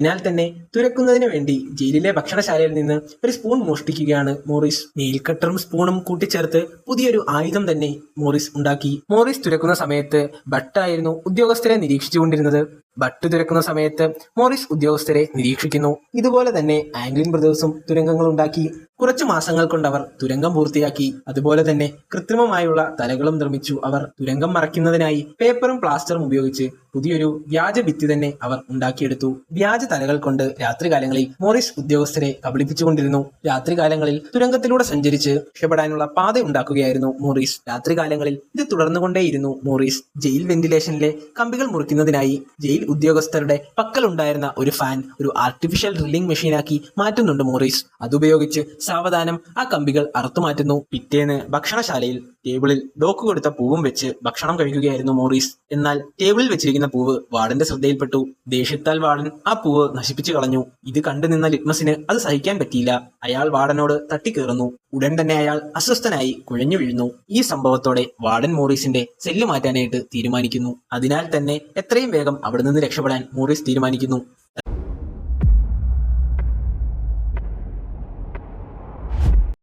അതിനാൽ തന്നെ തുരക്കുന്നതിന് വേണ്ടി ജയിലിലെ ഭക്ഷണശാലയിൽ നിന്ന് ഒരു സ്പൂൺ മോഷ്ടിക്കുകയാണ് മോറിസ്. നെയിൽ കട്ടറും സ്പൂണും കൂട്ടിച്ചേർത്ത് പുതിയൊരു ആയുധം തന്നെ മോറിസ് ഉണ്ടാക്കി. മോറിസ് തുരക്കുന്ന സമയത്ത് ബട്ടായിരുന്നു ഉദ്യോഗസ്ഥരെ നിരീക്ഷിച്ചുകൊണ്ടിരുന്നത്. ബട്ട് തുരക്കുന്ന സമയത്ത് മോറിസ് ഉദ്യോഗസ്ഥരെ നിരീക്ഷിക്കുന്നു. ഇതുപോലെ തന്നെ ആംഗ്ലിൻ ബ്രദേഴ്സും തുരങ്കങ്ങൾ ഉണ്ടാക്കി. കുറച്ചു മാസങ്ങൾ കൊണ്ട് അവർ തുരങ്കം പൂർത്തിയാക്കി. അതുപോലെ തന്നെ കൃത്രിമമായുള്ള തലകളും നിർമ്മിച്ചു. അവർ തുരങ്കം മറയ്ക്കുന്നതിനായി പേപ്പറും പ്ലാസ്റ്ററും ഉപയോഗിച്ച് പുതിയൊരു വ്യാജ ഭിത്തി തന്നെ അവർ ഉണ്ടാക്കിയെടുത്തു. വ്യാജ തലകൾ കൊണ്ട് രാത്രികാലങ്ങളിൽ മോറിസ് ഉദ്യോഗസ്ഥരെ കബളിപ്പിച്ചുകൊണ്ടിരുന്നു. രാത്രികാലങ്ങളിൽ തുരങ്കത്തിലൂടെ സഞ്ചരിച്ച് രക്ഷപ്പെടാനുള്ള പാത ഉണ്ടാക്കുകയായിരുന്നു മോറിസ്. രാത്രികാലങ്ങളിൽ ഇത് തുടർന്നുകൊണ്ടേയിരുന്നു മോറിസ്. ജയിൽ വെന്റിലേഷനിലെ കമ്പികൾ മുറിക്കുന്നതിനായി ജയിൽ ഉദ്യോഗസ്ഥരുടെ പക്കലുണ്ടായിരുന്ന ഒരു ഫാൻ ഒരു ആർട്ടിഫിഷ്യൽ ഡ്രില്ലിംഗ് മെഷീനാക്കി മാറ്റുന്നുണ്ട് മോറിസ്. അതുപയോഗിച്ച് സാവധാനം ആ കമ്പികൾ അറുത്തുമാറ്റുന്നു. പിറ്റേന്ന് ഭക്ഷണശാലയിൽ ടേബിളിൽ ഡോക്ക് കൊടുത്ത പൂവും വെച്ച് ഭക്ഷണം കഴിക്കുകയായിരുന്നു മോറിസ്. എന്നാൽ ടേബിളിൽ വെച്ചിരിക്കുന്ന പൂവ് വാർഡന്റെ ശ്രദ്ധയിൽപ്പെട്ടു. ദേഷ്യത്താൽ വാർഡൻ ആ പൂവ് നശിപ്പിച്ചു കളഞ്ഞു. ഇത് കണ്ടു നിന്ന ലിറ്റ്മസിന് അത് സഹിക്കാൻ പറ്റിയില്ല. അയാൾ വാർഡനോട് തട്ടിക്കേറുന്നു. ഉടൻ തന്നെ അയാൾ അസ്വസ്ഥനായി കുഴഞ്ഞു വീഴുന്നു. ഈ സംഭവത്തോടെ വാർഡൻ മോറിസിന്റെ സെല്ല് മാറ്റാനായിട്ട് തീരുമാനിക്കുന്നു. അതിനാൽ തന്നെ എത്രയും വേഗം അവിടെ നിന്ന് രക്ഷപ്പെടാൻ മോറിസ് തീരുമാനിക്കുന്നു.